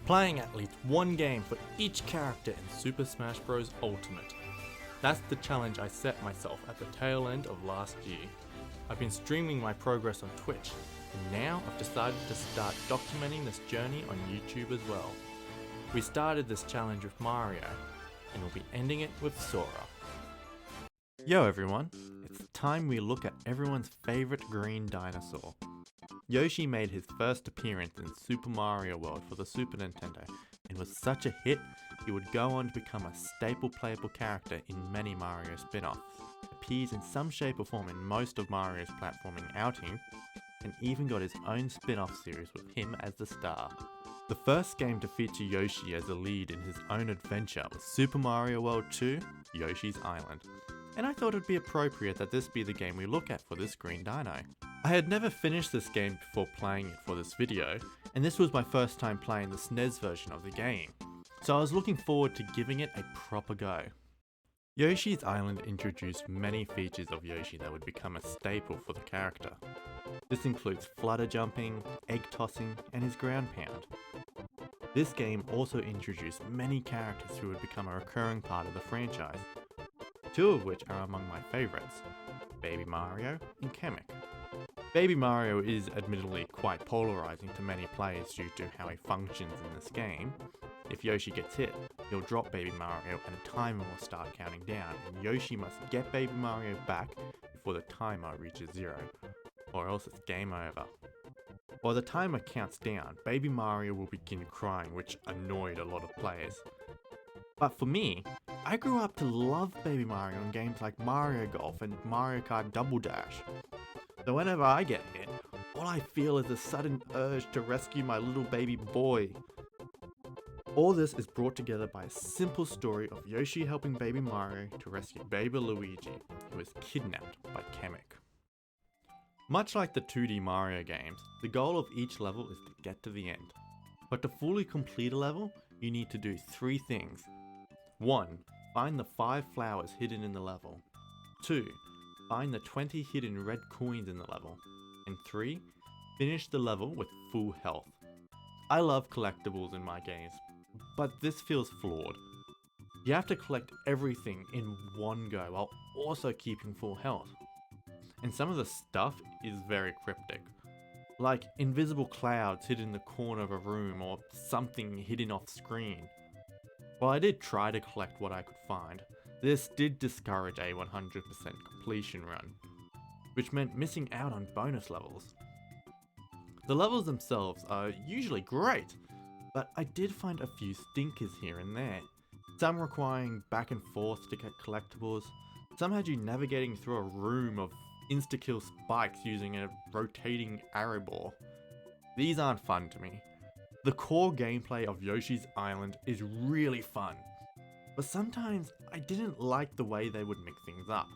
playing at least one game for each character in Super Smash Bros. Ultimate. That's the challenge I set myself at the tail end of last year. I've been streaming my progress on Twitch, and now I've decided to start documenting this journey on YouTube as well. We started this challenge with Mario, and we'll be ending it with Sora. Yo everyone, it's time we look at everyone's favourite green dinosaur. Yoshi made his first appearance in Super Mario World for the Super Nintendo, and was such a hit, he would go on to become a staple playable character in many Mario spin-offs, appears in some shape or form in most of Mario's platforming outings, and even got his own spin-off series with him as the star. The first game to feature Yoshi as a lead in his own adventure was Super Mario World 2, Yoshi's Island, and I thought it'd be appropriate that this be the game we look at for this green dino. I had never finished this game before playing it for this video, and this was my first time playing the SNES version of the game, so I was looking forward to giving it a proper go. Yoshi's Island introduced many features of Yoshi that would become a staple for the character. This includes flutter jumping, egg tossing, and his ground pound. This game also introduced many characters who would become a recurring part of the franchise, two of which are among my favourites, Baby Mario and Kamek. Baby Mario is admittedly quite polarising to many players due to how he functions in this game. If Yoshi gets hit, he'll drop Baby Mario and a timer will start counting down, and Yoshi must get Baby Mario back before the timer reaches 0, or else it's game over. While the timer counts down, Baby Mario will begin crying, which annoyed a lot of players. But for me, I grew up to love Baby Mario in games like Mario Golf and Mario Kart Double Dash. So whenever I get hit, all I feel is a sudden urge to rescue my little baby boy. All this is brought together by a simple story of Yoshi helping Baby Mario to rescue Baby Luigi, who is kidnapped by Kamek. Much like the 2D Mario games, the goal of each level is to get to the end. But to fully complete a level, you need to do 3 things. 1. Find the 5 flowers hidden in the level. 2. Find the 20 hidden red coins in the level. And 3. Finish the level with full health. I love collectibles in my games, but this feels flawed. You have to collect everything in one go while also keeping full health. And some of the stuff is very cryptic, like invisible clouds hidden in the corner of a room or something hidden off screen. While I did try to collect what I could find, this did discourage a 100% completion run, which meant missing out on bonus levels. The levels themselves are usually great, but I did find a few stinkers here and there, some requiring back and forth to get collectibles, some had you navigating through a room of insta-kill spikes using a rotating arrow ball. These aren't fun to me. The core gameplay of Yoshi's Island is really fun, but sometimes I didn't like the way they would mix things up.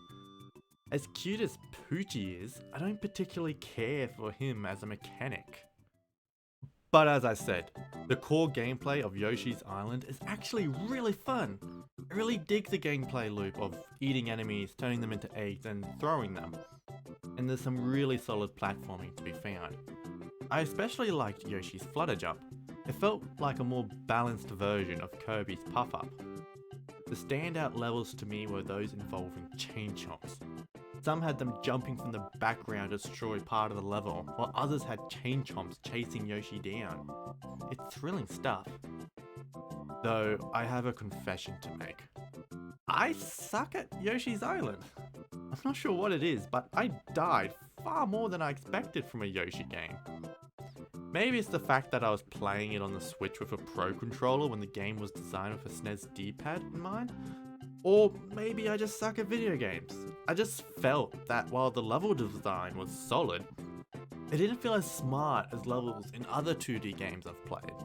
As cute as Poochie is, I don't particularly care for him as a mechanic. But as I said, the core gameplay of Yoshi's Island is actually really fun. I really dig the gameplay loop of eating enemies, turning them into eggs, and throwing them. And there's some really solid platforming to be found. I especially liked Yoshi's flutter jump. It felt like a more balanced version of Kirby's puff-up. The standout levels to me were those involving chain chomps. Some had them jumping from the background to destroy part of the level, while others had chain chomps chasing Yoshi down. It's thrilling stuff. Though, I have a confession to make. I suck at Yoshi's Island. I'm not sure what it is, but I died far more than I expected from a Yoshi game. Maybe it's the fact that I was playing it on the Switch with a Pro controller when the game was designed with a SNES D-pad in mind? Or maybe I just suck at video games. I just felt that while the level design was solid, it didn't feel as smart as levels in other 2D games I've played.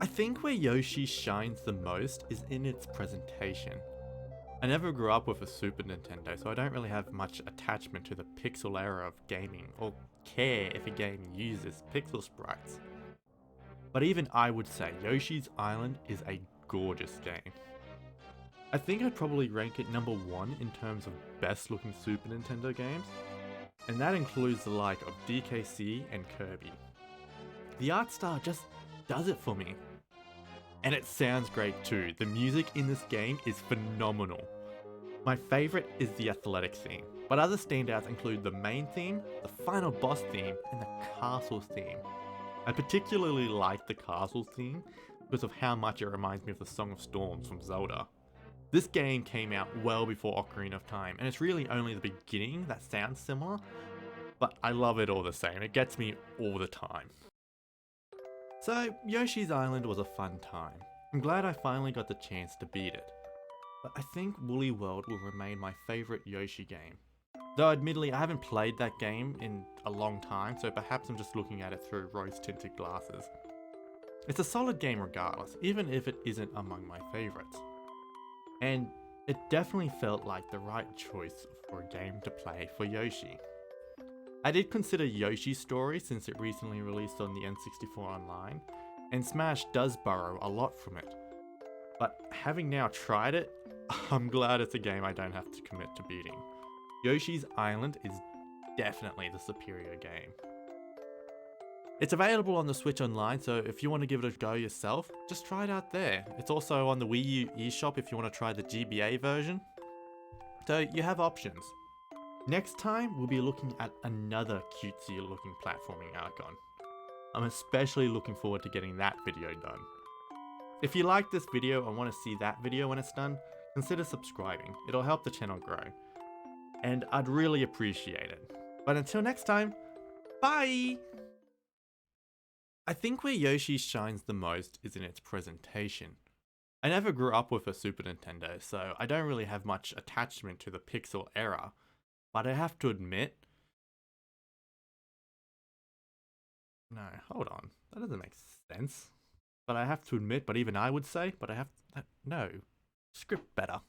I think where Yoshi shines the most is in its presentation. I never grew up with a Super Nintendo, so I don't really have much attachment to the pixel era of gaming, or care if a game uses pixel sprites. But even I would say Yoshi's Island is a gorgeous game. I think I'd probably rank it number 1 in terms of best looking Super Nintendo games, and that includes the like of DKC and Kirby. The art style just does it for me. And it sounds great too. The music in this game is phenomenal. My favourite is the athletic theme, but other standouts include the main theme, the final boss theme, and the castle theme. I particularly like the castle theme because of how much it reminds me of the Song of Storms from Zelda. This game came out well before Ocarina of Time, and it's really only the beginning that sounds similar, but I love it all the same. It gets me all the time. So, Yoshi's Island was a fun time. I'm glad I finally got the chance to beat it. But I think Woolly World will remain my favourite Yoshi game. Though admittedly I haven't played that game in a long time, so perhaps I'm just looking at it through rose-tinted glasses. It's a solid game regardless, even if it isn't among my favourites. And it definitely felt like the right choice for a game to play for Yoshi. I did consider Yoshi's Story since it recently released on the N64 Online, and Smash does borrow a lot from it. But having now tried it, I'm glad it's a game I don't have to commit to beating. Yoshi's Island is definitely the superior game. It's available on the Switch Online, so if you want to give it a go yourself, just try it out there. It's also on the Wii U eShop if you want to try the GBA version. So you have options. Next time, we'll be looking at another cutesy looking platforming icon. I'm especially looking forward to getting that video done. If you like this video and want to see that video when it's done, consider subscribing. It'll help the channel grow. And I'd really appreciate it. But until next time, bye! I think where Yoshi shines the most is in its presentation. I never grew up with a Super Nintendo, so I don't really have much attachment to the pixel era. But I have to admit... No, hold on. That doesn't make sense. But I have to admit, but even I would say, no. Script better.